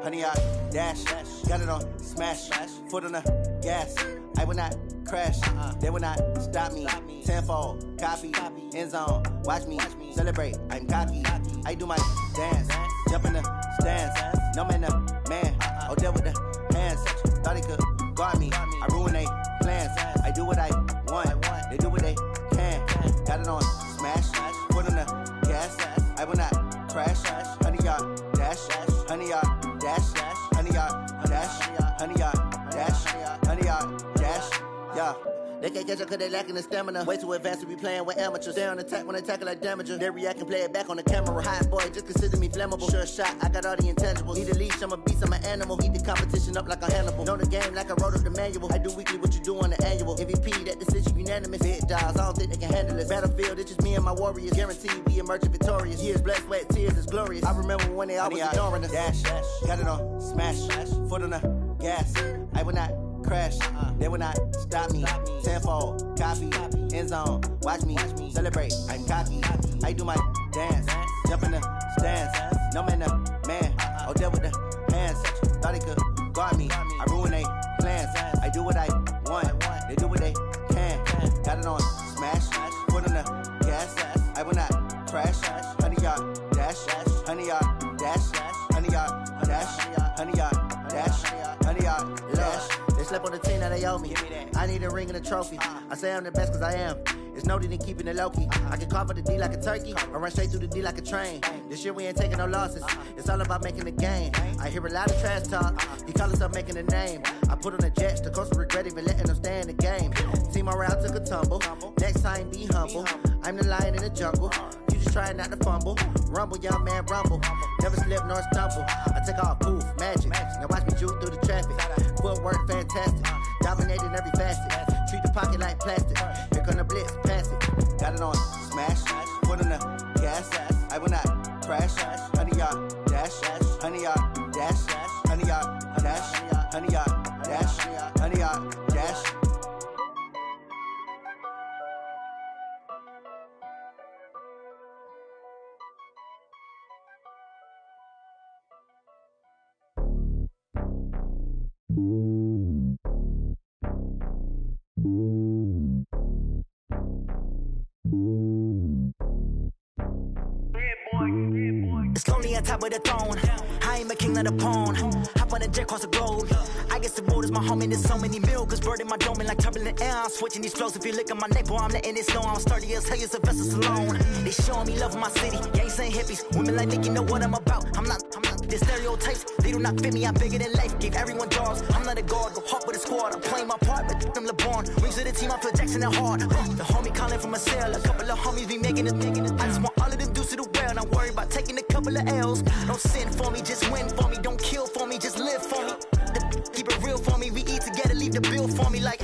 honey yard, dash, got it on, smash, foot on the gas. I will not crash, they will not stop me. Tenfold, copy, end zone, watch me celebrate. I'm cocky, I do my dance, jump in the stands. No man, oh, deal with the hands. Thought he could guard me, I ruin they plans. I do what I want, they do what they can. Got it on, smash, foot on the gas. I will not crash, honey yard, dash, honey yard, dash, honey yard, dash, honey yard, dash, honey yard, dash, yeah. They can't catch up cause they lacking the stamina. Way too advanced to be playing with amateurs. Stay on attack when I tackle like damager. They react and play it back on the camera. Hot boy, just consider me flammable. Sure shot, I got all the intangibles. Need a leash, I'm a beast, I'm an animal. Eat the competition up like a Hannibal. Know the game like I wrote up the manual. I do weekly what you do on the annual. MVP, that decision unanimous. Big dogs, I don't think they can handle it. Battlefield, it's just me and my warriors. Guaranteed we emerging victorious. Years, blood, sweat, tears, it's glorious. I remember when they always ignoring us. Dash, got it on, smash, foot on the gas. I will not crash, they will not stop me. Tenfold, copy, end zone, watch me celebrate. I'm cocky, I do my dance, jump in the stands. No man, oh, deal with the hands. Thought he could guard me, I ruin they plans. I do what I want, they do what they can. Got it on, smash, foot on the gas. I will not crash, honey yard, dash, honey yard, dash, honey yard, dash, honey yard, dash, honey yard, dash. They slept on the team that they owe me. I need a ring and a trophy. I say I'm the best cause I am. It's no need in keeping it low-key. I can carve up the D like a turkey or run straight through the D like a train. This year we ain't taking no losses. It's all about making the game. I hear a lot of trash talk. He call himself making a name. I put on the jets. The coach will regret even letting them stay in the game. Team around took a tumble. Next time be humble. I'm the lion in the jungle. You just trying not to fumble. Rumble, young man, rumble. Never slip nor stumble. I take off, poof, magic. Now watch me juke through the traffic. Footwork fantastic. Dominating every facet. Treat the pocket like plastic. Here come the blitz, pass it. Got it on, smash, foot on the gas. I will not crash, honey yard, dash, honey yard, dash, honey yard, dash, honey yard, dash, honey yard, dash. It's lonely on top of the throne. I ain't a king, not a pawn. Hop on a jet across the globe. I guess the road is my home and there's so many milkers birding my dome like turbulent air. I'm switching these flows. If you look at my neck, boy, I'm letting it snow. I'm sturdy as hell, Sylvester Stallone. They showing me love in my city. Yeah, ain't saying hippies. Women like think you know what I'm about. I'm not. The stereotypes, they do not fit me. I'm bigger than life. Gave everyone jobs. I'm not a guard. Go hard with a squad. I'm playing my part, but them LeBron. Rings to the team. I feel Jackson and hard. The homie calling from a cell. A couple of homies be making it. I just want all of them dudes to do well. Not worry about taking a couple of L's. Don't sin for me, just win for me. Don't kill for me, just live for me. Keep it real for me. We eat together, leave the bill for me like.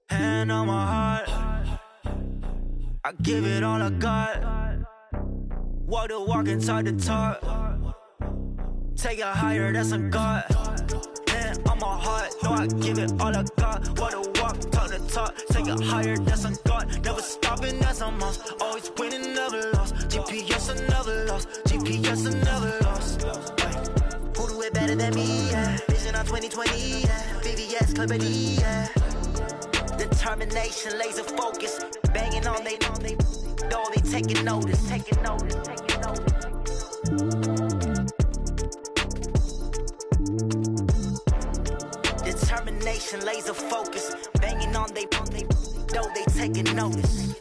Hand on my heart, I give it all I got. Walk the walk and talk the talk. Take it higher, that's a God. Hand on my heart, no, I give it all I got. Walk the walk, talk the talk. Take it higher, that's a God. Never stopping, that's a must. Always winning, never lost. GPS, I never lost. GPS, I never lost. Who do it better than me? Yeah. Vision on 2020. Yeah. VVS, Clarity. Yeah. Determination, laser focus. Banging on they though they taking notice. Taking notice. Taking notice. Determination, laser focus. Banging on they though they taking notice.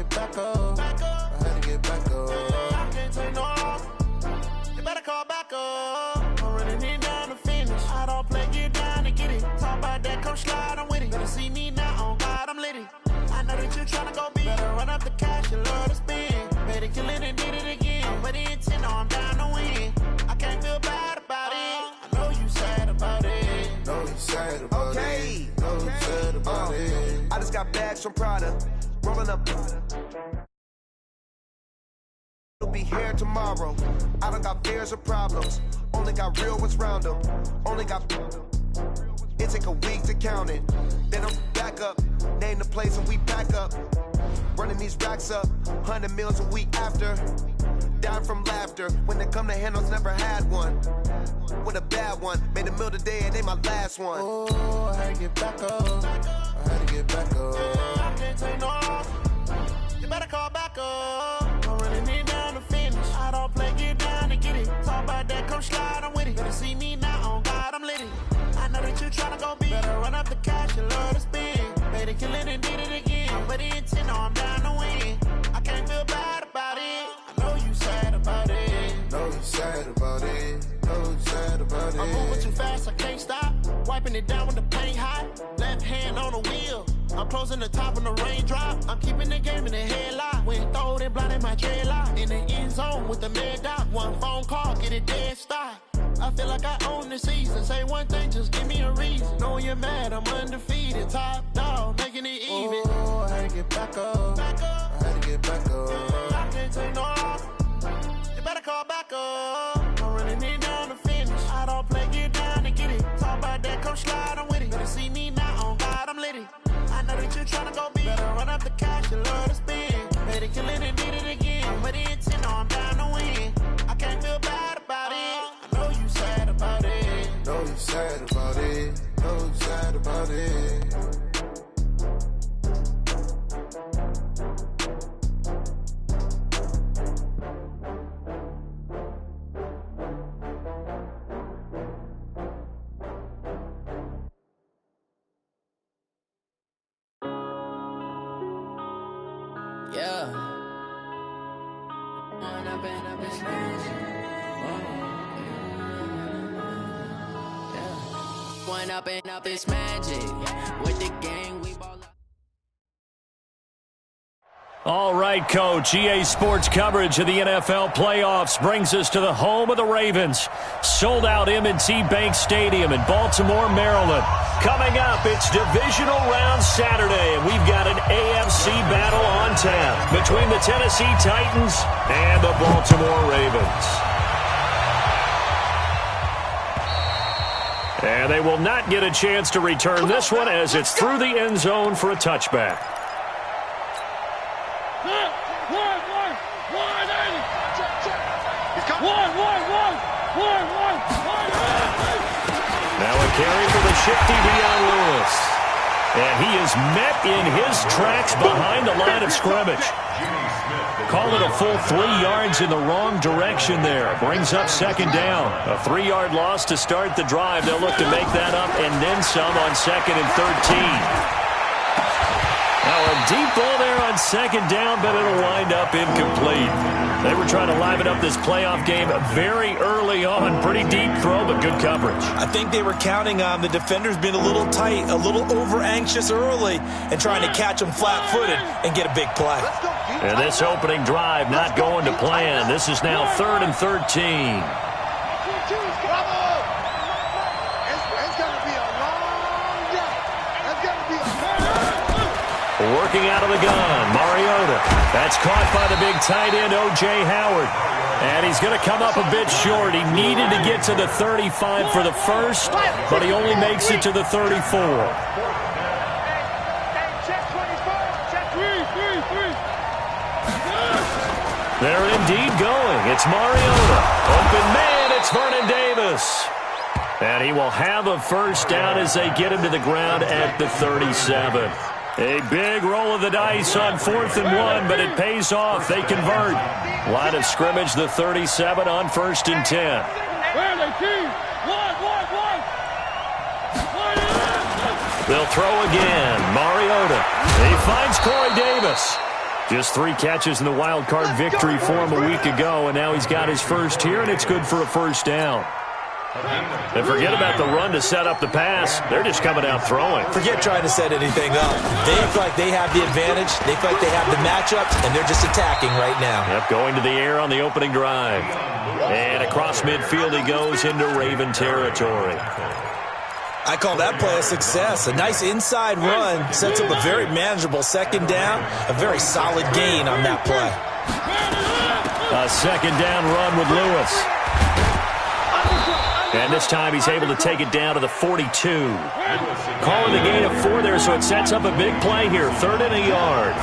Back up. I had to get back up. I can't take no loss. You better call back up. I'm running it down to finish. I don't play, get down to get it. Talk about that, come slide, I'm with it. Better see me now, on God, I'm lit it. I know that you're tryna go big. Better run up the cash, you love to spend. Better kill it and did it again. I'm with the intent, I'm down to win. I can't feel bad about it. I know you sad about it. Know you sad about it. Know you sad about it. I just got bags from Prada. Rolling up. Be here tomorrow. I don't got fears or problems. Only got real ones round them. Only got... It take a week to count it. Then I'm back up. Name the place and we back up. Running these racks up. 100 meals a week after. Dying from laughter. When they come to handles, never had one. With a bad one. Made a meal today and they my last one. Oh, I had to get back up. I had to get back up. I can't take no loss. You better call back up. I'm running it down to finish. I don't play, get down to get it. Talk about that, come slide, I'm with it. Better see me now, on God, I'm lit it. I know that you tryna go big. Better run up the cash, you love to spend. Made it, kill it, and did it again. I'm with the intent, no, I'm down to win. I can't feel bad about it. I know you sad about it. Know you sad about it. Know you sad about it. I'm moving too fast, I can't stop. Wiping it down with the paint hot. Left hand on the wheel. I'm closing the top on the raindrop. I'm keeping the game in the headlock. When throwed and blinded my dreadlock. In the end zone with the mad dot. One phone call, get it dead stop. I feel like I own the season. Say one thing, just give me a reason. Knowing you're mad, I'm undefeated. Top dog, making it even. Oh, I had to get back up. I had to get back up. I can't take no loss. You better call back up. I'm running it down to finish. I don't play, get down to get it. Talk about that, come slide, I'm with it. Better see me now, on God, I'm lit it. I know that you tryna go big. Better run up the cash, you love to spend. Made it, kill it, and did it again. I'm with the intent, no, I'm down to win. I can't feel bad about it. I know you sad about it. Know you sad about it. Know you sad about it. Yeah. One up and up is magic. With the gang, we ball up. All right, Coach. EA Sports coverage of the NFL playoffs brings us to the home of the Ravens. Sold out M&T Bank Stadium in Baltimore, Maryland. Coming up, it's divisional round Saturday, and we've got an AFC battle on tap between the Tennessee Titans and the Baltimore Ravens. And they will not get a chance to return this one as it's through the end zone for a touchback. Now a carry for the shifty Dion Lewis. And he is met in his tracks behind the line of scrimmage. Call it a full 3 yards in the wrong direction there. Brings up second down. A 3-yard loss to start the drive. They'll look to make that up and then some on 2nd and 13. Now a deep ball there on second down, but it'll wind up incomplete. They were trying to liven up this playoff game very early on. Pretty deep throw, but good coverage. I think they were counting on the defenders being a little tight, a little over-anxious early, and trying to catch them flat-footed and get a big play. And this opening drive not going to plan. This is now 3rd and 13. Working out of the gun, Mariota. That's caught by the big tight end, O.J. Howard. And he's going to come up a bit short. He needed to get to the 35 for the first, but he only makes it to the 34. They're indeed going. It's Mariota. Open man, it's Vernon Davis. And he will have a first down as they get him to the ground at the 37. A big roll of the dice on 4th and 1, but it pays off. They convert. Line of scrimmage, the 37 on 1st and 10. They'll throw again. Mariota. He finds Corey Davis. Just 3 catches in the wild card victory for him a week ago, and now he's got his first here, and it's good for a first down. And forget about the run to set up the pass. They're just coming out throwing. Forget trying to set anything up. They feel like they have the advantage. They feel like they have the matchups, and they're just attacking right now. Yep, going to the air on the opening drive. And across midfield he goes into Raven territory. I call that play a success. A nice inside run sets up a very manageable second down. A very solid gain on that play. A second down run with Lewis. And this time he's able to take it down to the 42. Calling the gain of 4 there, so it sets up a big play here. 3rd and a yard.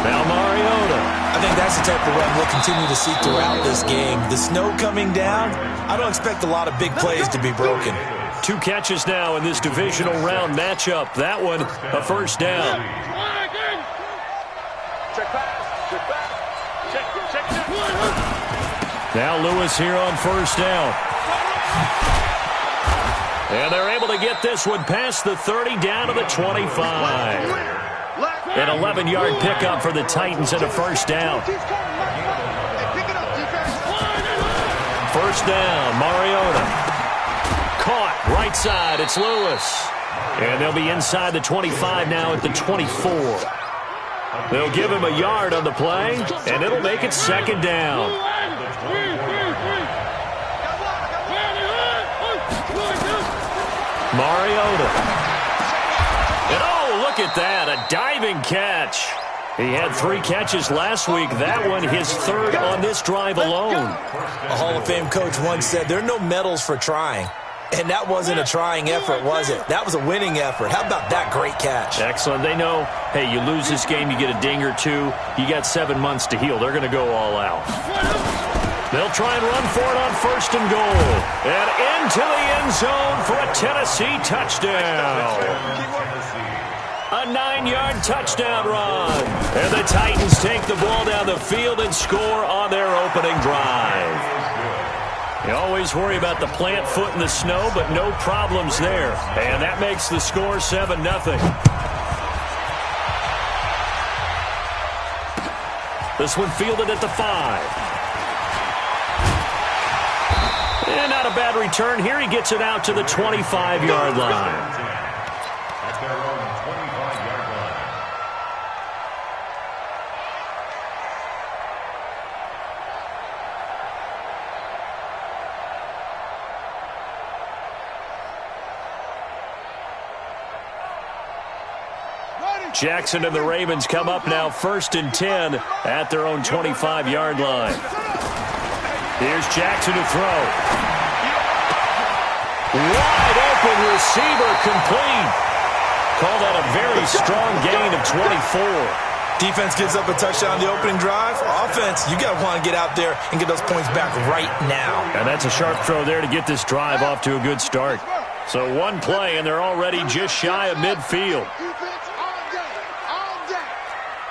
Now Mariota. I think that's the type of run we'll continue to see throughout this game. The snow coming down, I don't expect a lot of big plays to be broken. 2 catches now in this divisional round matchup. That one, a first down. Now Lewis here on first down. And they're able to get this one past the 30 down to the 25. An 11-yard pickup for the Titans and a first down. First down, Mariota. Caught, right side, it's Lewis. And they'll be inside the 25 now at the 24. They'll give him a yard on the play, and it'll make it second down. Mariota. And oh, look at that, a diving catch. He had 3 catches last week. That one, his 3rd on this drive alone. A Hall of Fame coach once said, there are no medals for trying. And that wasn't a trying effort, was it? That was a winning effort. How about that great catch? Excellent. They know, hey, you lose this game, you get a ding or 2. You got 7 months to heal. They're going to go all out. They'll try and run for it on 1st and goal. And into the end zone for a Tennessee touchdown. A 9-yard touchdown run. And the Titans take the ball down the field and score on their opening drive. You always worry about the plant foot in the snow, but no problems there. And that makes the score 7-0. This one fielded at the 5. And not a bad return here. He gets it out to the 25-yard line. Jackson and the Ravens come up now 1st and 10 at their own 25-yard line. Here's Jackson to throw. Wide open receiver complete. Call that a very strong gain of 24. Defense gives up a touchdown the opening drive. Offense, you got to want to get out there and get those points back right now. And that's a sharp throw there to get this drive off to a good start. So 1 play, and they're already just shy of midfield.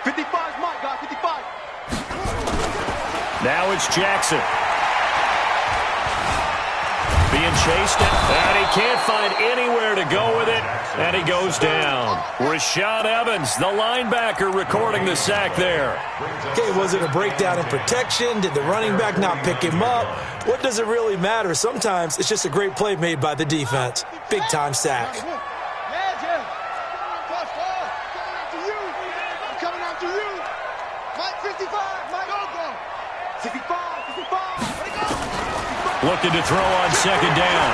55's Mike, guys, 55. Now it's Jackson. Being chased, and he can't find anywhere to go with it, and he goes down. Rashad Evans, the linebacker, recording the sack there. Okay, was it a breakdown in protection? Did the running back not pick him up? What does it really matter? Sometimes it's just a great play made by the defense. Big-time sack. Looking to throw on 2nd down.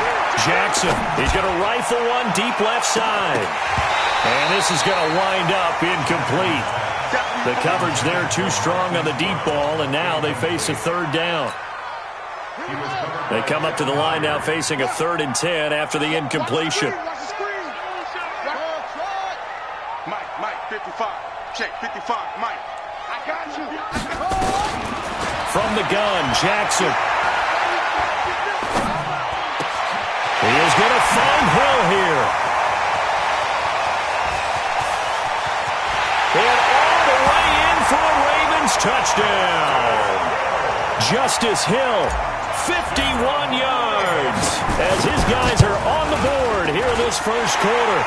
Jackson, he's going to rifle one deep left side. And this is going to wind up incomplete. The coverage there too strong on the deep ball, and now they face a 3rd down. They come up to the line now facing a 3rd and 10 after the incompletion. Mike, 55. Check, 55, Mike. I got you. From the gun, Jackson. He is going to find Hill here. And all the way in for a Ravens touchdown. Justice Hill, 51 yards, as his guys are on the board here in this first quarter.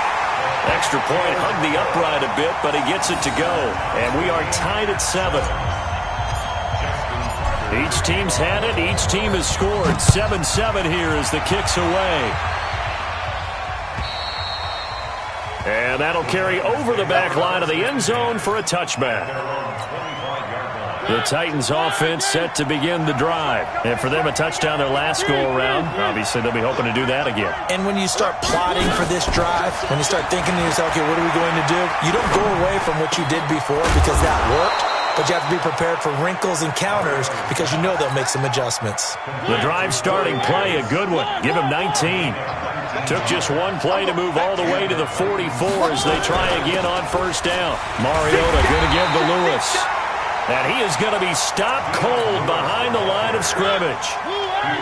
Extra point, hugged the upright a bit, but he gets it to go. And we are tied at 7. Each team's had it. Each team has scored. 7-7 here as the kick's away. And that'll carry over the back line of the end zone for a touchback. The Titans offense set to begin the drive. And for them, a touchdown their last go-around. Obviously, they'll be hoping to do that again. And when you start plotting for this drive, when you start thinking to yourself, okay, what are we going to do? You don't go away from what you did before because that worked. but you have to be prepared for wrinkles and counters because you know they'll make some adjustments. The drive starting play, a good one. Give him 19. Took just one play to move all the way to the 44 as they try again on first down. Mariota going to give to Lewis. And he is going to be stopped cold behind the line of scrimmage.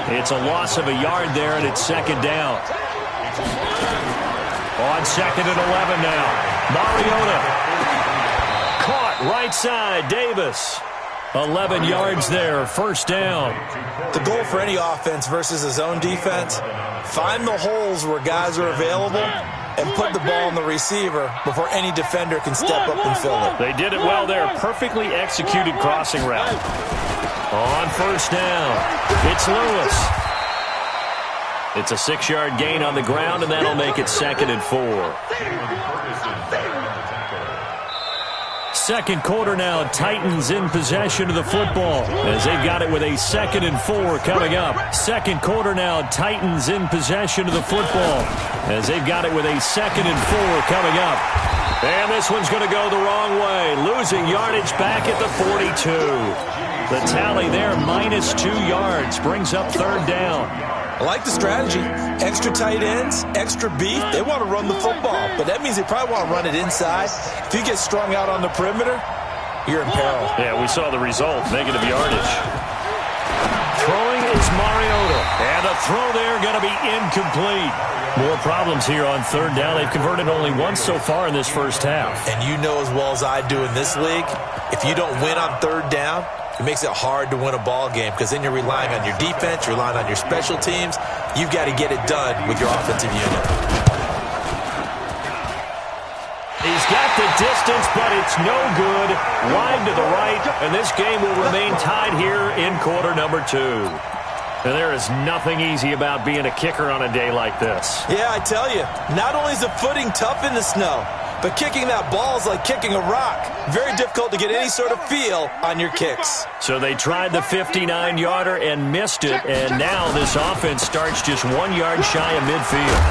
It's a loss of a yard there, and it's second down. On second and 11 now. Mariota. Caught right side. Davis. 11 yards there. First down. The goal for any offense versus his own defense, find the holes where guys are available and put the ball on the receiver before any defender can step up and fill it. They did it well there. Perfectly executed crossing route. On first down, it's Lewis. It's a 6-yard gain on the ground, and that'll make it second and 4. Second quarter now, Titans in possession of the football as they've got it with a second and 4 coming up. Second quarter now, Titans in possession of the football as they've got it with a second and 4 coming up. And this one's going to go the wrong way, losing yardage back at the 42. The tally there, minus 2 yards, brings up third down. I like the strategy. Extra tight ends, extra beef. They want to run the football, but that means they probably want to run it inside. If you get strung out on the perimeter, you're in peril. Yeah, we saw the result, negative yardage. Throwing is Mariota, and a throw there going to be incomplete. More problems here on third down. They've converted only once so far in this first half. And you know as well as I do in this league, if you don't win on third down, it makes it hard to win a ball game because then you're relying on your defense, you're relying on your special teams. You've got to get it done with your offensive unit. He's got the distance, but it's no good. Wide to the right, and this game will remain tied here in quarter number 2. And there is nothing easy about being a kicker on a day like this. Yeah, I tell you, not only is the footing tough in the snow, but kicking that ball is like kicking a rock. Very difficult to get any sort of feel on your kicks. So they tried the 59-yarder and missed it, and now this offense starts just 1 yard shy of midfield.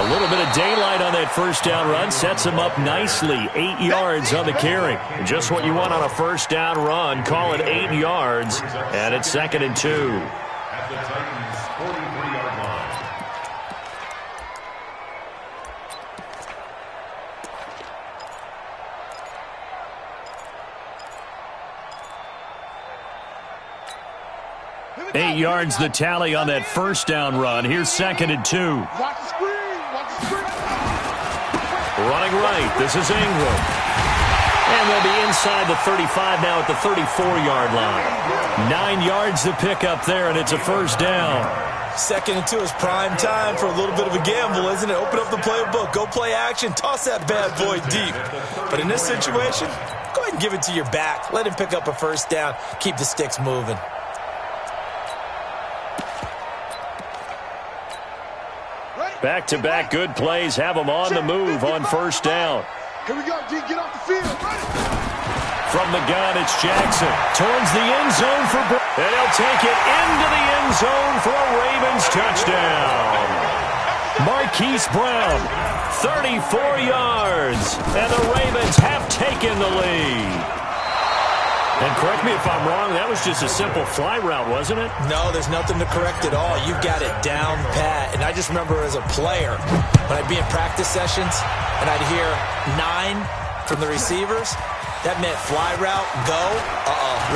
A little bit of daylight on that first down run sets them up nicely. 8 yards on the carry. Just what you want on a first down run. Call it 8 yards, and it's second and 2. 8 yards the tally on that first down run. Here's second and 2. Watch the screen. Watch the screen. Running right. This is Ingram. And they'll be inside the 35 now at the 34-yard line. 9 yards to pick up there, and it's a first down. Second and 2 is prime time for a little bit of a gamble, isn't it? Open up the playbook. Go play action. Toss that bad boy deep. But in this situation, go ahead and give it to your back. Let him pick up a first down. Keep the sticks moving. Back-to-back good plays have them on the move on first down. Here we go, D. Get off the field. From the gun, it's Jackson. Towards the end zone for and he'll take it into the end zone for a Ravens touchdown. Marquise Brown, 34 yards, and the Ravens have taken the lead. And correct me if I'm wrong, that was just a simple fly route, wasn't it? No, there's nothing to correct at all. You've got it down pat. And I just remember as a player, when I'd be in practice sessions, and I'd hear 9 from the receivers, that meant fly route, go,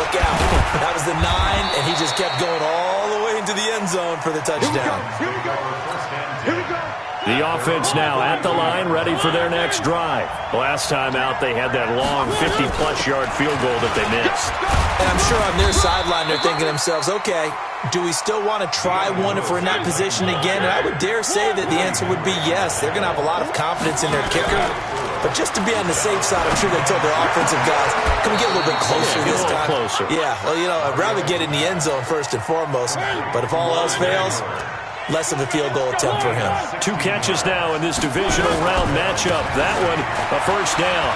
look out. That was the 9, and he just kept going all the way into the end zone for the touchdown. Here we go. Here we go. The offense now at the line, ready for their next drive. Last time out, they had that long 50-plus yard field goal that they missed. And I'm sure on their sideline, they're thinking to themselves, okay, do we still want to try one if we're in that position again? And I would dare say that the answer would be yes. They're going to have a lot of confidence in their kicker. But just to be on the safe side, I'm sure they told their offensive guys, can we get a little bit closer this time? Closer. Yeah, well, you know, I'd rather get in the end zone first and foremost. But if all else fails, less of a field goal attempt for him. 2 catches now in this divisional round matchup. That one, a first down.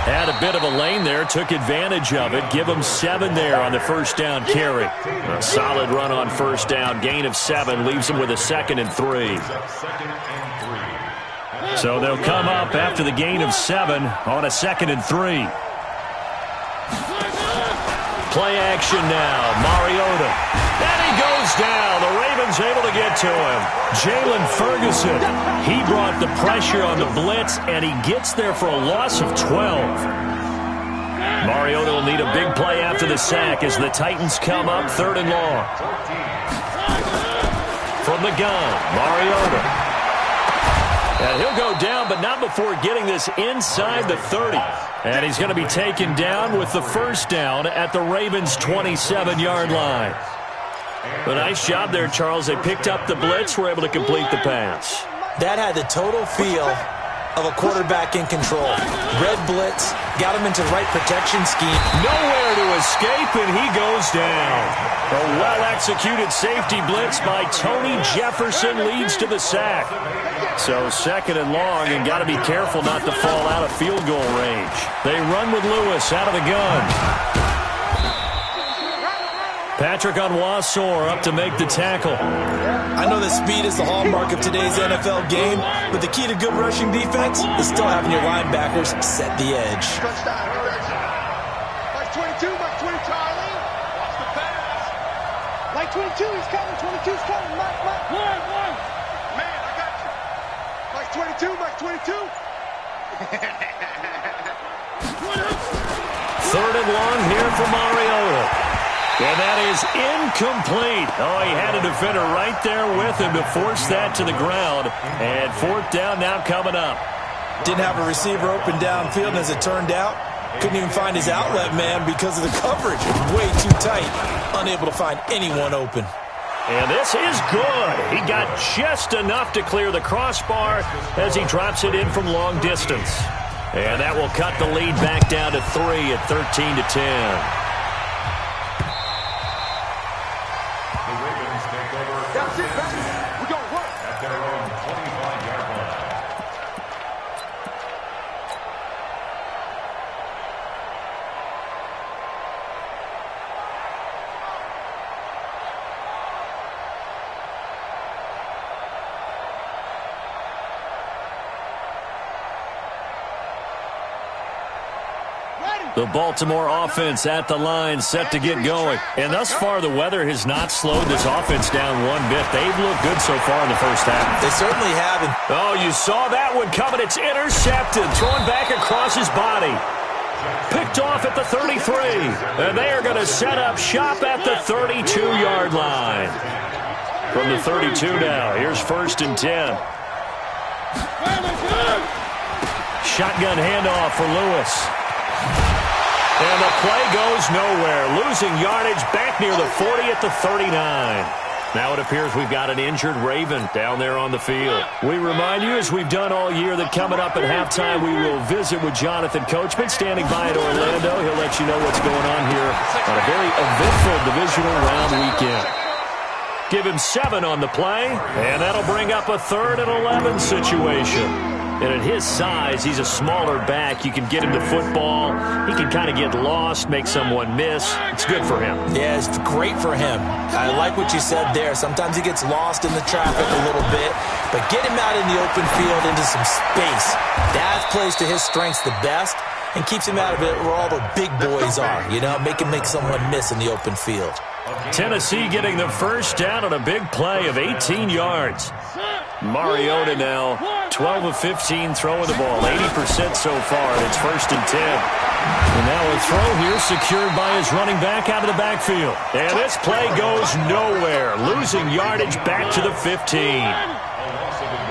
Had a bit of a lane there, took advantage of it. Give him 7 there on the first down carry. A solid run on first down. Gain of 7 leaves him with a second and 3. So they'll come up after the gain of 7 on a second and 3. play action now. Mariota. And he goes down. The Ravens able to get to him. Jalen Ferguson. He brought the pressure on the blitz, and he gets there for a loss of 12. Mariota will need a big play after the sack as the Titans come up 3rd and long. From the gun, Mariota. And he'll go down, but not before getting this inside the 30. And he's going to be taken down with the first down at the Ravens' 27-yard line. A nice job there, Charles. They picked up the blitz, were able to complete the pass. That had the total feel of a quarterback in control. Red blitz, got him into the right protection scheme. Nowhere to escape, and he goes down. A well-executed safety blitz by Tony Jefferson leads to the sack. So 2nd and long, and got to be careful not to fall out of field goal range. They run with Lewis out of the gun. Patrick Onwuasor up to make the tackle. I know that speed is the hallmark of today's NFL game, but the key to good rushing defense is still having your linebackers set the edge. Mike 22, Mike 20, Charlie. Watch the pass. Mike 22, he's coming. 22's coming. Mike. One. Man, I got you. Mike 22, Mike 22. 3rd and long here for Mariota. And that is incomplete. Oh, he had a defender right there with him to force that to the ground. And 4th down now coming up. Didn't have a receiver open downfield, and as it turned out, couldn't even find his outlet man because of the coverage. Way too tight. Unable to find anyone open. And this is good. He got just enough to clear the crossbar as he drops it in from long distance. And that will cut the lead back down to 3 at 13-10. That's it, baby. We're going to work. At their own 25-yard line. The Baltimore offense at the line, set to get going. And thus far, the weather has not slowed this offense down one bit. They've looked good so far in the first half. They certainly haven't. Oh, you saw that one coming. It's intercepted, thrown back across his body. Picked off at the 33. And they are going to set up shop at the 32-yard line. From the 32 now, here's 1st and 10. Shotgun handoff for Lewis. And the play goes nowhere. Losing yardage back near the 40 at the 39. Now it appears we've got an injured Raven down there on the field. We remind you, as we've done all year, that coming up at halftime, we will visit with Jonathan Coachman standing by at Orlando. He'll let you know what's going on here on a very eventful divisional round weekend. Give him 7 on the play, and that'll bring up a 3rd and 11 situation. And at his size, he's a smaller back. You can get him to football. He can kind of get lost, make someone miss. It's good for him. Yeah, it's great for him. I like what you said there. Sometimes he gets lost in the traffic a little bit, but get him out in the open field into some space. That plays to his strengths the best and keeps him out of it where all the big boys are. You know, make someone miss in the open field. Tennessee getting the first down on a big play of 18 yards. Mariota now 12 of 15 throwing the ball, 80% so far, and it's 1st and 10. And now a throw here secured by his running back out of the backfield. And this play goes nowhere, losing yardage back to the 15.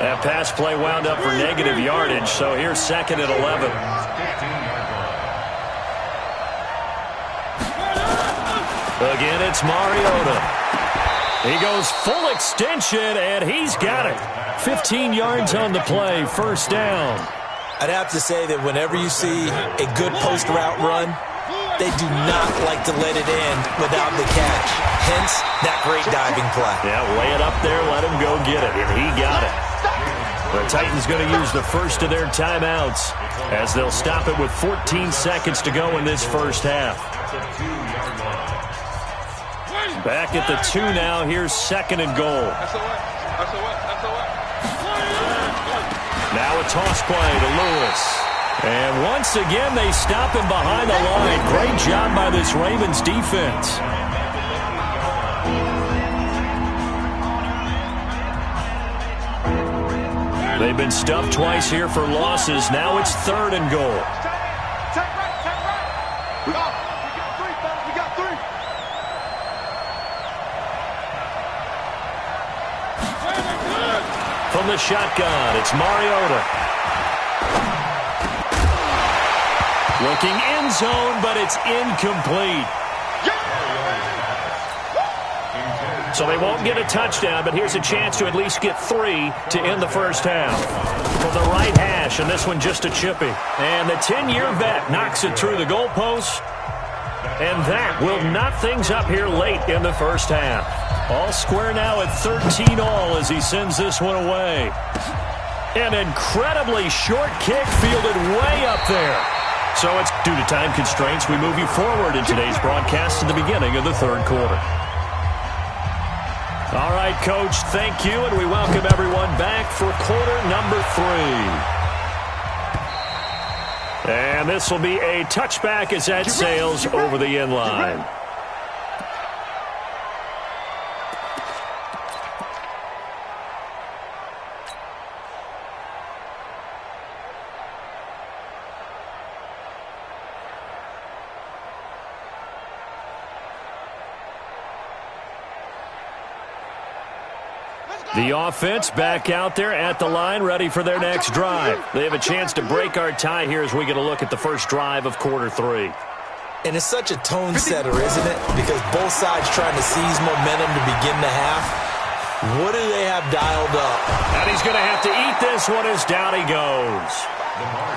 That pass play wound up for negative yardage, so here's 2nd and 11. Again, it's Mariota. He goes full extension, and he's got it. 15 yards on the play, 1st down. I'd have to say that whenever you see a good post route run, they do not like to let it in without the catch. Hence, that great diving play. Yeah, lay it up there, let him go get it, and he got it. The Titans going to use the first of their timeouts as they'll stop it with 14 seconds to go in this first half. Back at the 2 now. Here's 2nd and goal. Now a toss play to Lewis. And once again, they stop him behind the line. Great job by this Ravens defense. They've been stuffed twice here for losses. Now it's 3rd and goal. Take right. We got 3, fellas. We got 3. From the shotgun, it's Mariota. Looking end zone, but it's incomplete. So they won't get a touchdown, but here's a chance to at least get 3 to end the first half. From the right hash, and this one just a chippy. And the 10-year vet knocks it through the goalpost. And that will knot things up here late in the first half. All square now at 13-all as he sends this one away. An incredibly short kick fielded way up there. So it's due to time constraints. We move you forward in today's broadcast to the beginning of the 3rd quarter. All right, Coach, thank you, and we welcome everyone back for quarter number 3. And this will be a touchback as that sails over the end line. The offense back out there at the line, ready for their next drive. They have a chance to break our tie here as we get a look at the first drive of quarter 3. And it's such a tone setter, isn't it? Because both sides trying to seize momentum to begin the half. What do they have dialed up? And he's going to have to eat this one as down he goes.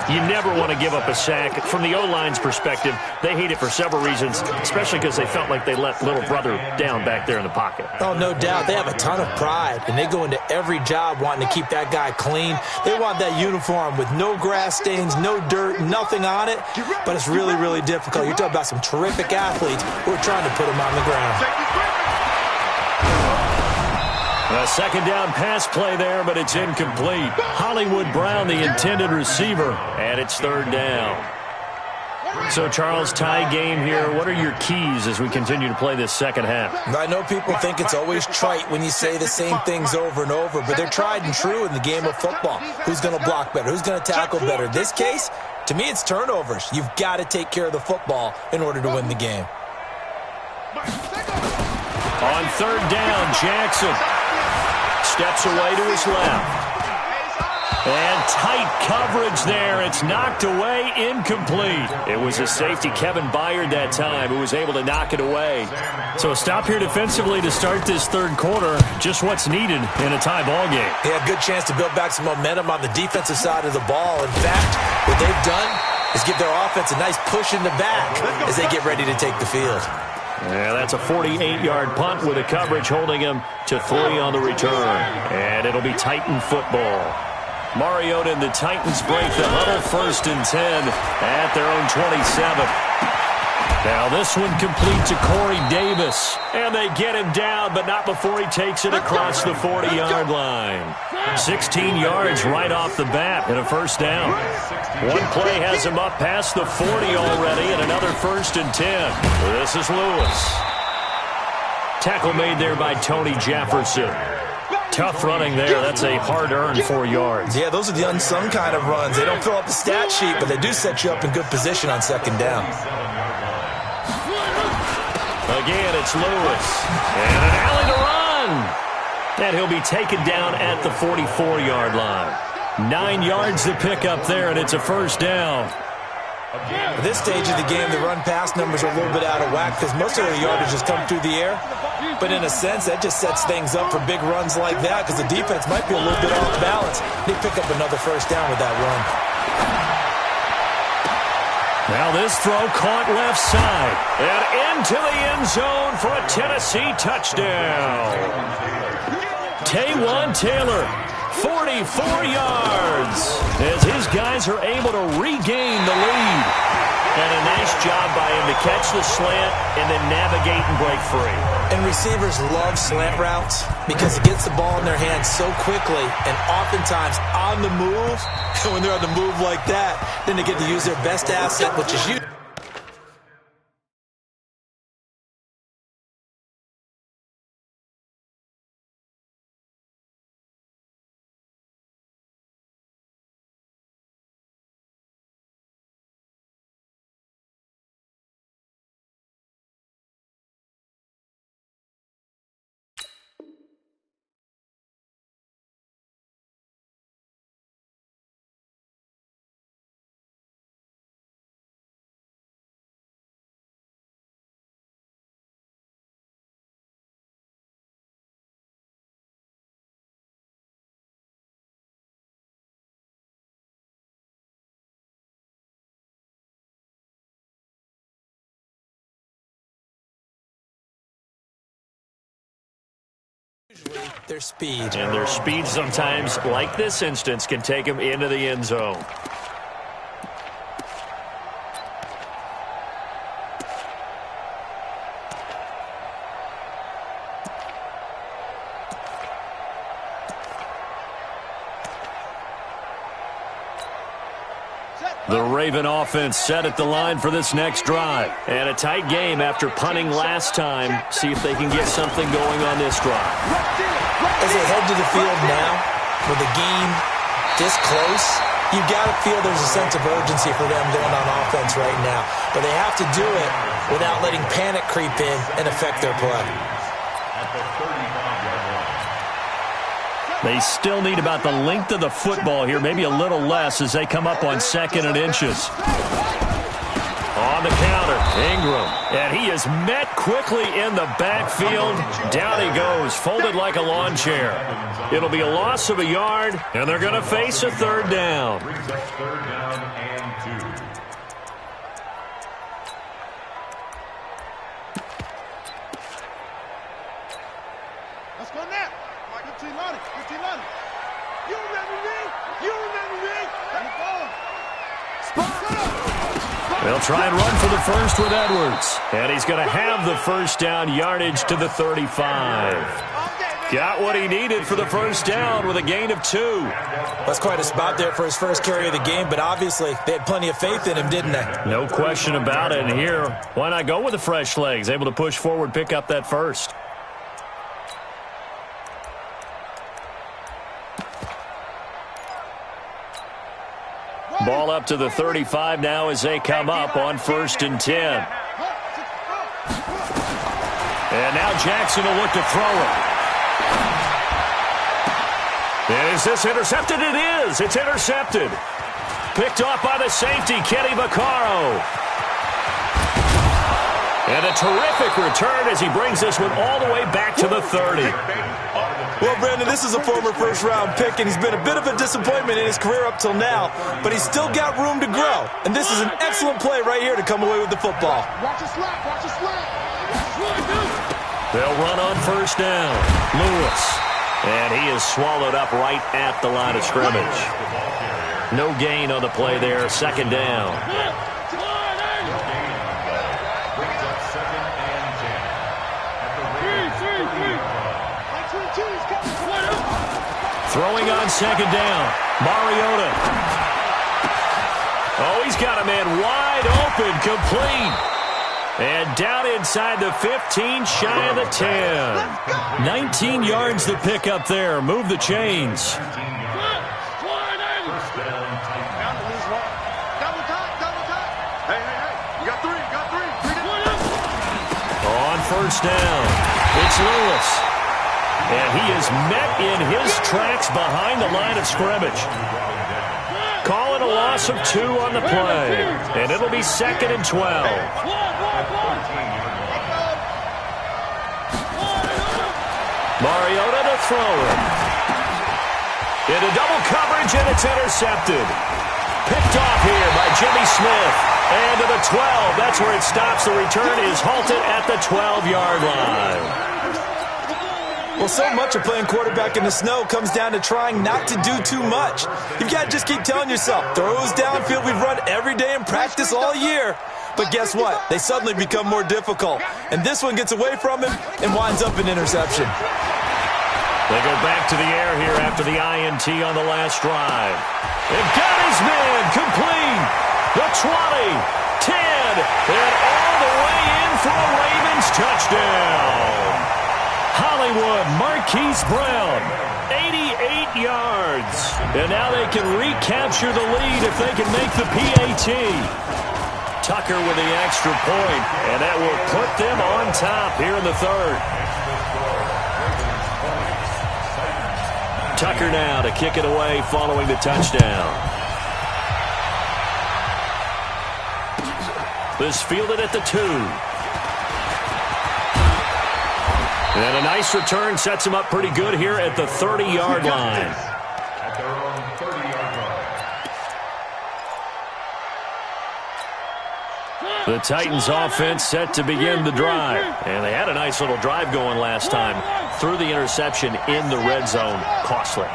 You never want to give up a sack. From the O-line's perspective, they hate it for several reasons, especially because they felt like they let little brother down back there in the pocket. Oh, no doubt. They have a ton of pride, and they go into every job wanting to keep that guy clean. They want that uniform with no grass stains, no dirt, nothing on it, but it's really, really difficult. You're talking about some terrific athletes who are trying to put him on the ground. A second down pass play there, but it's incomplete. Hollywood Brown, the intended receiver, and it's 3rd down. So, Charles, tie game here. What are your keys as we continue to play this second half? I know people think it's always trite when you say the same things over and over, but they're tried and true in the game of football. Who's going to block better? Who's going to tackle better? In this case, to me, it's turnovers. You've got to take care of the football in order to win the game. On 3rd down, Jackson steps away to his left. And tight coverage there. It's knocked away, incomplete. It was a safety, Kevin Byard, that time, who was able to knock it away. So a stop here defensively to start this 3rd quarter. Just what's needed in a tie ball game. They had a good chance to build back some momentum on the defensive side of the ball. In fact, what they've done is give their offense a nice push in the back as they get ready to take the field. Yeah, that's a 48-yard punt with a coverage holding him to 3 on the return. And it'll be Titan football. Mariota and the Titans break the huddle, 1st and 10 at their own 27. Now this one complete to Corey Davis. And they get him down, but not before he takes it across the 40-yard line. 16 yards right off the bat and a 1st down. One play has him up past the 40 already and another 1st and 10. This is Lewis. Tackle made there by Tony Jefferson. Tough running there. That's a hard-earned 4 yards. Yeah, those are the unsung kind of runs. They don't fill up the stat sheet, but they do set you up in good position on 2nd down. Again, it's Lewis. And an alley to run. And he'll be taken down at the 44-yard line. 9 yards to pick up there, and it's a 1st down. At this stage of the game, the run-pass numbers are a little bit out of whack because most of their yardage has come through the air. But in a sense, that just sets things up for big runs like that because the defense might be a little bit off balance. They pick up another 1st down with that run. Now this throw caught left side. And into the end zone for a Tennessee touchdown. Taywan Taylor, 44 yards, as his guys are able to regain the lead. And a nice job by him to catch the slant and then navigate and break free. And receivers love slant routes because it gets the ball in their hands so quickly and oftentimes on the move. And when they're on the move like that, then they get to use their best asset, which is you. Their speed. And their speed sometimes, like this instance, can take them into the end zone. The Raven offense set at the line for this next drive. And a tight game after punting last time. See if they can get something going on this drive. As they head to the field now, with the game this close, you've got to feel there's a sense of urgency for them going on offense right now. But they have to do it without letting panic creep in and affect their play. They still need about the length of the football here, maybe a little less as they come up on 2nd and inches. On the counter, Ingram. And he is met quickly in the backfield. Down he goes, folded like a lawn chair. It'll be a loss of a yard, and they're going to face a 3rd down. Brings up 3rd down and 2. Let's go now. Good team on it. Good team on it. You remember me? You remember me? Let me go. They'll try and run for the first with Edwards. And he's going to have the 1st down yardage to the 35. Got what he needed for the 1st down with a gain of 2. That's quite a spot there for his first carry of the game, but obviously they had plenty of faith in him, didn't they? No question about it. And here, why not go with the fresh legs? Able to push forward, pick up that 1st. Ball up to the 35 now as they come up on 1st and 10. And now Jackson will look to throw it. And is this intercepted? It is. It's intercepted. Picked off by the safety, Kenny Vaccaro. And a terrific return as he brings this one all the way back to the 30. Well, Brandon, this is a former first-round pick, and he's been a bit of a disappointment in his career up till now, but he's still got room to grow. And this is an excellent play right here to come away with the football. Watch the slap. Watch the slap. They'll run on 1st down. Lewis. And he is swallowed up right at the line of scrimmage. No gain on the play there. 2nd down. Throwing on 2nd down. Mariota. Oh, he's got a man wide open, complete. And down inside the 15, shy of the 10. 19 yards to pick up there. Move the chains. On 1st down, it's Lewis. And he is met in his tracks behind the line of scrimmage. Calling a loss of 2 on the play. And it'll be 2nd and 12. Mariota to throw it. Into double coverage, and it's intercepted. Picked off here by Jimmy Smith. And to the 12. That's where it stops. The return is halted at the 12-yard line. Well, so much of playing quarterback in the snow comes down to trying not to do too much. You've got to just keep telling yourself, throws downfield we've run every day in practice all year. But guess what? They suddenly become more difficult. And this one gets away from him and winds up an interception. They go back to the air here after the INT on the last drive. And got his man complete. The 20, 10, and all the way in for a Ravens touchdown. Hollywood Marquise Brown, 88 yards. And now they can recapture the lead if they can make the PAT. Tucker with the extra point, and that will put them on top here in the third. Tucker now to kick it away following the touchdown. This fielded at the 2. And a nice return sets him up pretty good here at the 30-yard line. At their own 30-yard line. The Titans offense set to begin the drive. And they had a nice little drive going last time. Threw the interception in the red zone. Costly.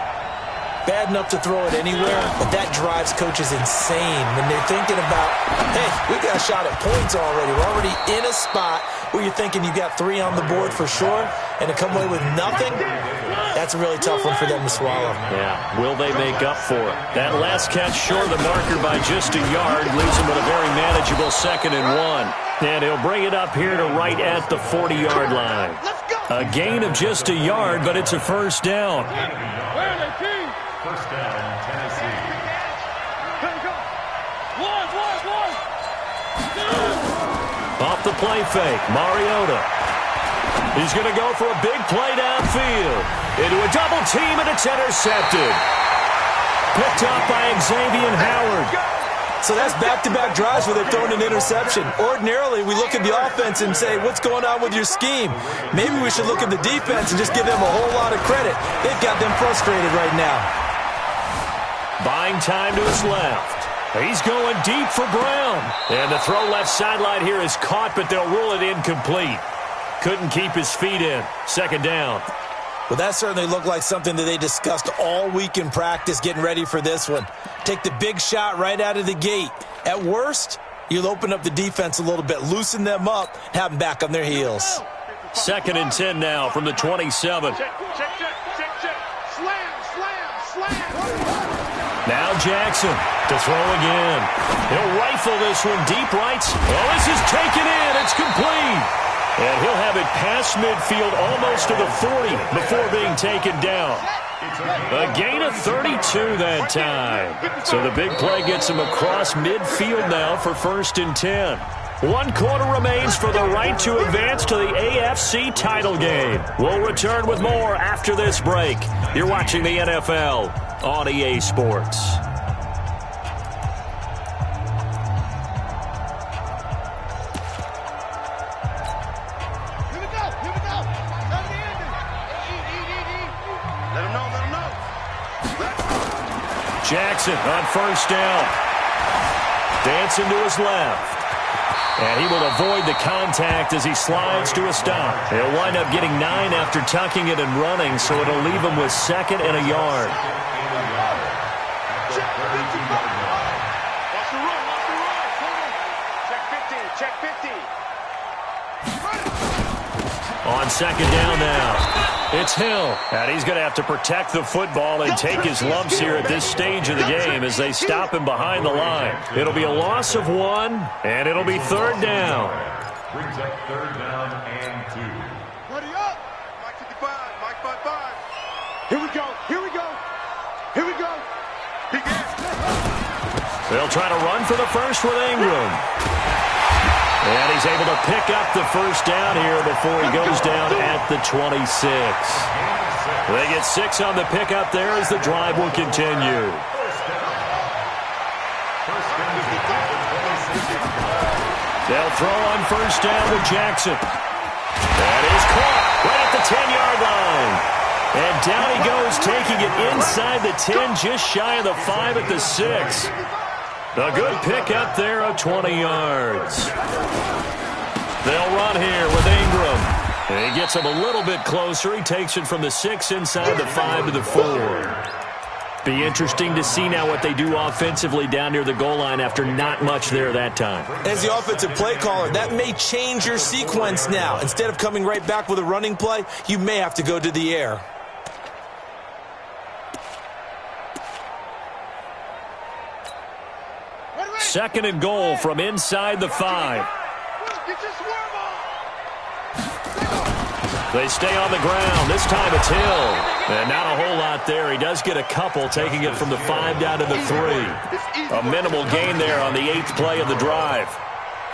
Bad enough to throw it anywhere, but that drives coaches insane when they're thinking about, hey, we got a shot at points already. We're already in a spot where you're thinking you got 3 on the board for sure, and to come away with nothing, that's a really tough one for them to swallow. Yeah, will they make up for it? That last catch short of the marker by just a yard leaves them with a very manageable 2nd and 1. And he'll bring it up here to right at the 40-yard line. A gain of just a yard, but it's a first down. First down, Tennessee. Off the play fake, Mariota. He's going to go for a big play downfield. Into a double team, and it's intercepted. Picked up by Xavier Howard. So that's back-to-back drives where they've thrown an interception. Ordinarily, we look at the offense and say, what's going on with your scheme? Maybe we should look at the defense and just give them a whole lot of credit. They've got them frustrated right now. Buying time to his left. He's going deep for Brown. And the throw left sideline here is caught, but they'll rule it incomplete. Couldn't keep his feet in. 2nd down. Well, that certainly looked like something that they discussed all week in practice getting ready for this one. Take the big shot right out of the gate. At worst, you'll open up the defense a little bit, loosen them up, have them back on their heels. 2nd and 10 now from the 27. Check. Slam. Now Jackson to throw again. He'll rifle this one deep right. Oh, this is taken in. It's complete. And he'll have it past midfield almost to the 40 before being taken down. A gain of 32 that time. So the big play gets him across midfield now for 1st and 10. 1 quarter remains for the right to advance to the AFC title game. We'll return with more after this break. You're watching the NFL on EA Sports. Jackson on 1st down. Dancing to his left. And he will avoid the contact as he slides to a stop. He'll wind up getting 9 after tucking it and running, so it'll leave him with 2nd and a yard. On 2nd down now. It's Hill, and he's going to have to protect the football and take his lumps here at this stage of the game as they stop him behind the line. It'll be a loss of 1, and it'll be 3rd down. Brings up 3rd down and 2. Ready up. Mike 55, Mike 55. Here we go. They'll try to run for the first with Ingram. And he's able to pick up the first down here before he goes down at the 26. They get 6 on the pickup there as the drive will continue. They'll throw on 1st down with Jackson. That is caught right at the 10-yard line. And down he goes, taking it inside the 10, just shy of the 5 at the 6. A good pickup there of 20 yards. They'll run here with Ingram. And he gets him a little bit closer. He takes it from the 6 inside the 5 to the 4. Be interesting to see now what they do offensively down near the goal line after not much there that time. As the offensive play caller, that may change your sequence now. Instead of coming right back with a running play, you may have to go to the air. Second and goal from inside the 5. They stay on the ground. This time it's Hill. And not a whole lot there. He does get a couple, taking it from the 5 down to the 3. A minimal gain there on the 8th play of the drive.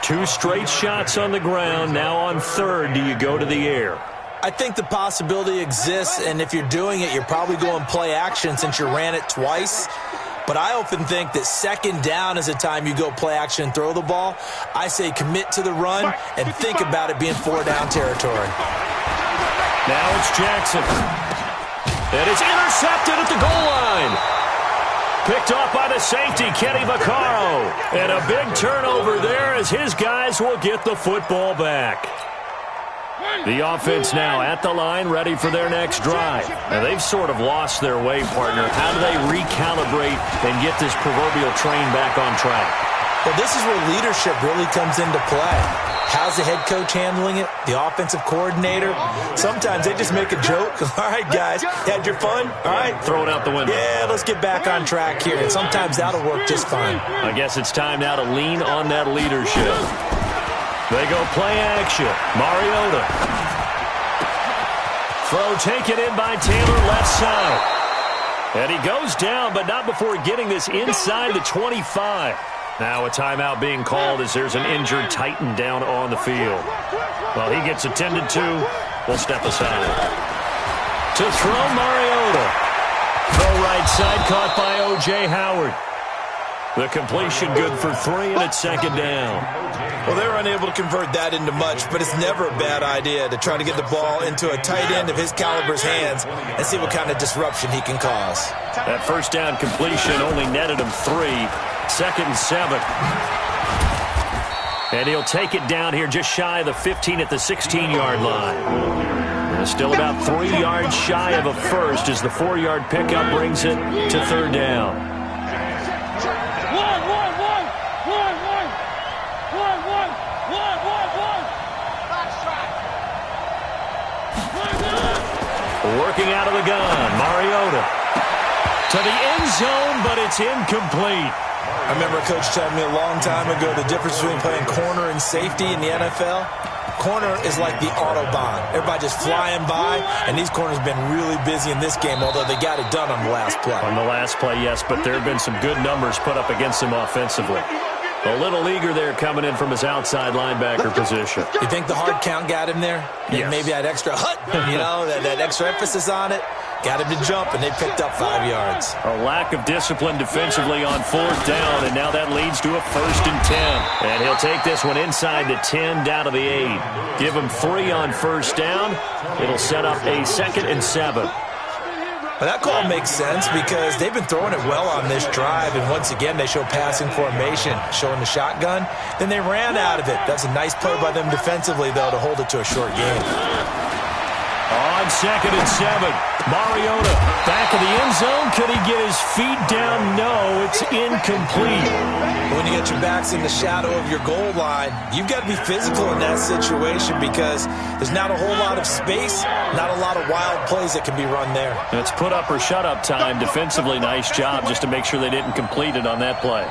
2 straight shots on the ground. Now on 3rd, do you go to the air? I think the possibility exists, and if you're doing it, you're probably going play action since you ran it twice. But I often think that 2nd down is the time you go play action and throw the ball. I say commit to the run and think about it being 4-down territory. Now it's Jackson. And it's intercepted at the goal line. Picked off by the safety, Kenny Vaccaro. And a big turnover there as his guys will get the football back. The offense now at the line, ready for their next drive. Now, they've sort of lost their way, partner. How do they recalibrate and get this proverbial train back on track? Well, this is where leadership really comes into play. How's the head coach handling it? The offensive coordinator? Sometimes they just make a joke. All right, guys, had your fun? All right. Throw it out the window. Yeah, let's get back on track here. And sometimes that'll work just fine. I guess it's time now to lean on that leadership. They go play action. Mariota. Throw taken in by Taylor, left side. And he goes down, but not before getting this inside the 25. Now a timeout being called as there's an injured Titan down on the field. Well, he gets attended to. We'll step aside. To throw, Mariota. Throw right side, caught by O.J. Howard. The completion good for 3, and it's 2nd down. Well, they were unable to convert that into much, but it's never a bad idea to try to get the ball into a tight end of his caliber's hands and see what kind of disruption he can cause. That 1st down completion only netted him 3. 2nd and 7. And he'll take it down here just shy of the 15 at the 16-yard line. And still about 3 yards shy of a first as the 4-yard pickup brings it to 3rd down. Working out of the gun, Mariota. To the end zone, but it's incomplete. I remember a coach telling me a long time ago the difference between playing corner and safety in the NFL. Corner is like the Autobahn. Everybody just flying by, and these corners have been really busy in this game, although they got it done on the last play. On the last play, yes, but there have been some good numbers put up against him offensively. A little eager there coming in from his outside linebacker position. You think the hard count got him there? Yes. Maybe that extra that extra emphasis on it. Got him to jump, and they picked up 5 yards. A lack of discipline defensively on 4th down, and now that leads to a 1st and 10. And he'll take this one inside the 10 down to the 8. Give him 3 on 1st down. It'll set up a 2nd and 7. Well, that call makes sense because they've been throwing it well on this drive, and once again they show passing formation, showing the shotgun. Then they ran out of it. That's a nice play by them defensively, though, to hold it to a short game. On 2nd and 7, Mariota back of the end zone. Could he get his feet down? No, it's incomplete. When you get your backs in the shadow of your goal line, you've got to be physical in that situation because there's not a whole lot of space, not a lot of wild plays that can be run there. It's put up or shut up time. Defensively, nice job just to make sure they didn't complete it on that play.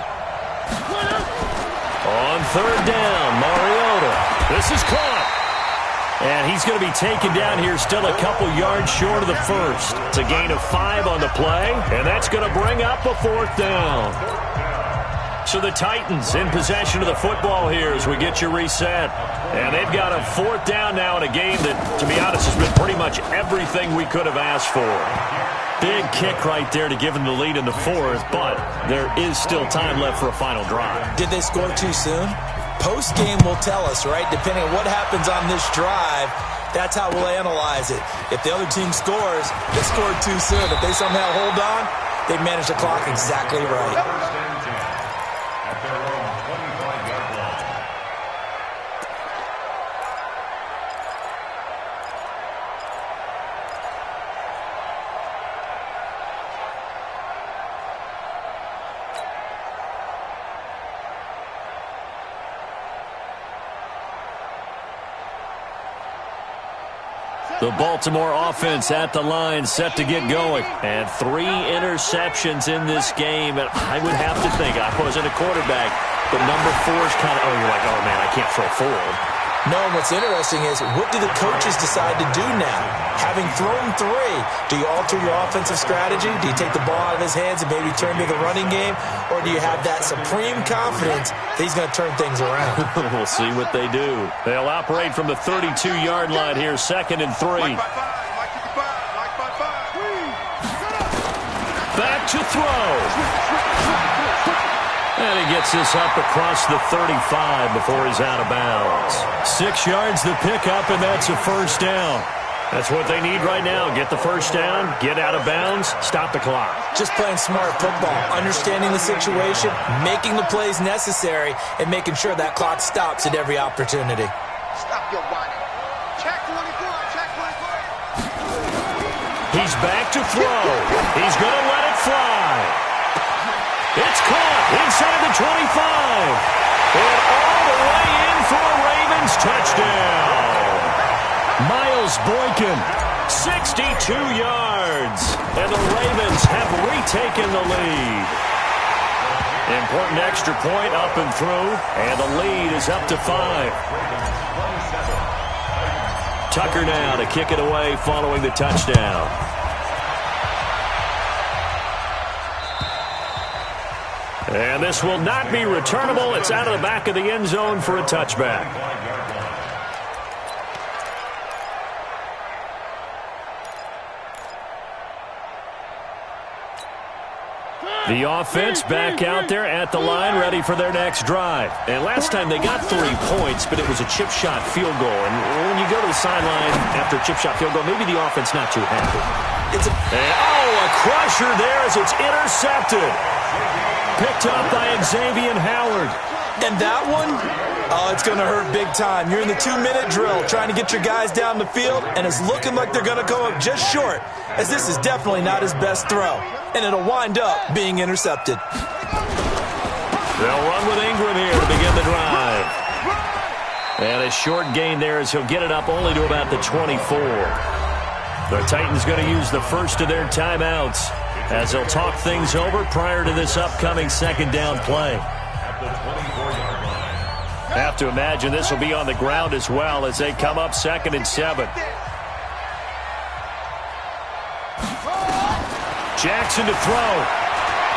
On 3rd down, Mariota. This is caught. And he's going to be taken down here still a couple yards short of the 1st. It's a gain of 5 on the play, and that's going to bring up a 4th down. So the Titans in possession of the football here as we get you reset. And they've got a 4th down now in a game that, to be honest, has been pretty much everything we could have asked for. Big kick right there to give them the lead in the 4th, but there is still time left for a final drive. Did they score too soon? Post-game will tell us, right? Depending on what happens on this drive, that's how we'll analyze it. If the other team scores, they scored too soon. If they somehow hold on, they manage the clock exactly right. The Baltimore offense at the line, set to get going. And 3 interceptions in this game. And I would have to think, I wasn't a quarterback, but number 4 is kind of, you're like, oh, man, I can't throw forward. No, what's interesting is, what do the coaches decide to do now? Having thrown 3, do you alter your offensive strategy? Do you take the ball out of his hands and maybe turn to the running game? Or do you have that supreme confidence that he's going to turn things around? We'll see what they do. They'll operate from the 32-yard line here, 2nd and 3. Back to throw. And he gets this up across the 35 before he's out of bounds. 6 yards the pickup, and that's a first down. That's what they need right now. Get the first down, get out of bounds, stop the clock. Just playing smart football, understanding the situation, making the plays necessary, and making sure that clock stops at every opportunity. Stop your whining. Check 24, check 24. He's back to throw. He's going to let it fly. It's caught inside the 25. And all the way in for a Ravens touchdown. Miles Boykin, 62 yards. And the Ravens have retaken the lead. Important extra point up and through. And the lead is up to 5. Tucker now to kick it away following the touchdown. And this will not be returnable. It's out of the back of the end zone for a touchback. The offense back out there at the line, ready for their next drive. And last time they got 3 points, but it was a chip shot field goal. And when you go to the sideline after a chip shot field goal, maybe the offense not too happy. A crusher there as it's intercepted. Picked up by Xavier Howard. And that one, it's going to hurt big time. You're in the 2-minute drill trying to get your guys down the field, and it's looking like they're going to go up just short, as this is definitely not his best throw. And it'll wind up being intercepted. They'll run with Ingram here to begin the drive. And a short gain there as he'll get it up only to about the 24. The Titans going to use the first of their timeouts as they'll talk things over prior to this upcoming 2nd down play. Have to imagine this will be on the ground as well as they come up 2nd and 7. Jackson to throw.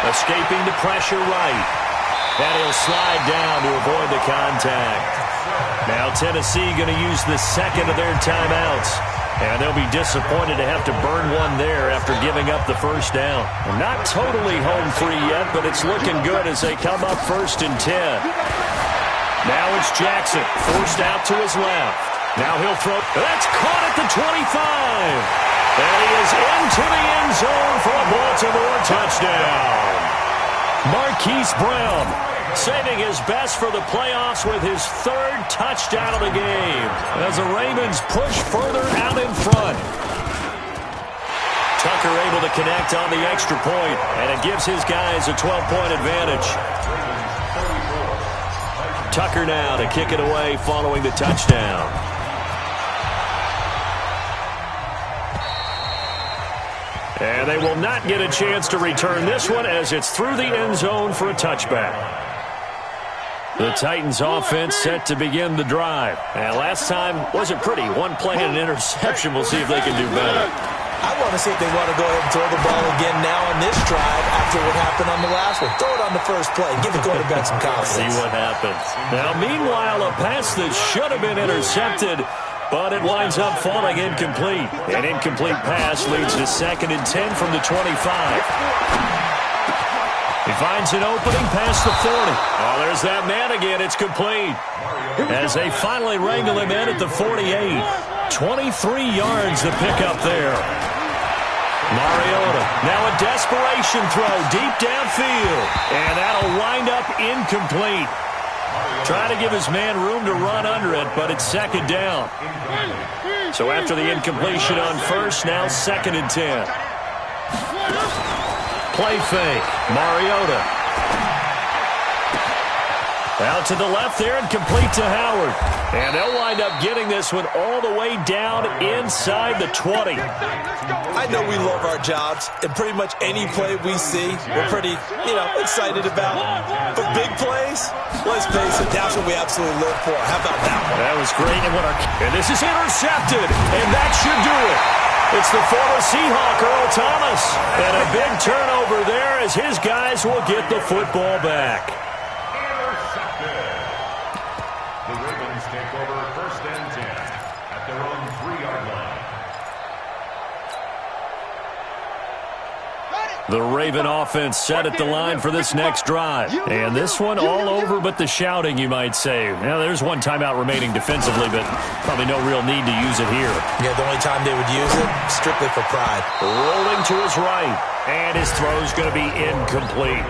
Escaping the pressure right. And he'll slide down to avoid the contact. Now Tennessee going to use the 2nd of their timeouts. And they'll be disappointed to have to burn one there after giving up the first down. Not totally home free yet, but it's looking good as they come up 1st and 10. Now it's Jackson, forced out to his left. Now he'll throw. That's caught at the 25. And he is into the end zone for a Baltimore touchdown. Marquise Brown saving his best for the playoffs with his 3rd touchdown of the game as the Ravens push further out in front. Tucker able to connect on the extra point, and it gives his guys a 12-point advantage. Tucker now to kick it away following the touchdown. And they will not get a chance to return this one as it's through the end zone for a touchback. The Titans offense set to begin the drive. And last time wasn't pretty. 1 play and an interception. We'll see if they can do better. I want to see if they want to go ahead and throw the ball again now on this drive after what happened on the last one. Throw it on the first play. Give the quarterback some confidence. See what happens. Now, meanwhile, a pass that should have been intercepted, but it winds up falling incomplete. An incomplete pass leads to 2nd and 10 from the 25. He finds an opening past the 40. Oh, there's that man again. It's complete. As they finally wrangle him in at the 48. 23 yards to pick up there. Mariota. Now a desperation throw deep downfield. And that'll wind up incomplete. Trying to give his man room to run under it, but it's 2nd down. So after the incompletion on 1st, now 2nd and 10. Play fake. Mariota. Out to the left there and complete to Howard. And they'll wind up getting this one all the way down inside the 20. I know we love our jobs, and pretty much any play we see, we're pretty, excited about. But big plays, let's face it, that's what we absolutely live for. How about that one? That was great. And this is intercepted, and that should do it. It's the former Seahawk, Earl Thomas. And a big turnover there as his guys will get the football back. The Ravens take over 1st and 10 at their own 3-yard line. The Raven offense set at the line for this next drive. And this one all over but the shouting, you might say. Now, there's one timeout remaining defensively, but probably no real need to use it here. Yeah, the only time they would use it, strictly for pride. Rolling to his right, and his throw's going to be incomplete.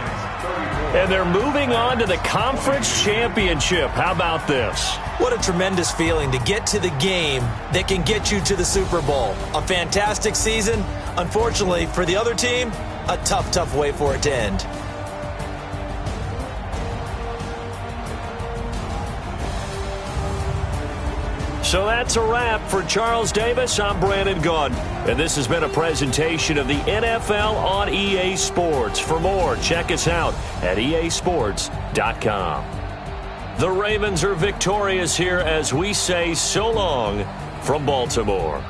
And they're moving on to the conference championship. How about this? What a tremendous feeling to get to the game that can get you to the Super Bowl. A fantastic season. Unfortunately, for the other team, a tough, tough way for it to end. So that's a wrap for Charles Davis. I'm Brandon Gunn. And this has been a presentation of the NFL on EA Sports. For more, check us out at easports.com. The Ravens are victorious here as we say so long from Baltimore.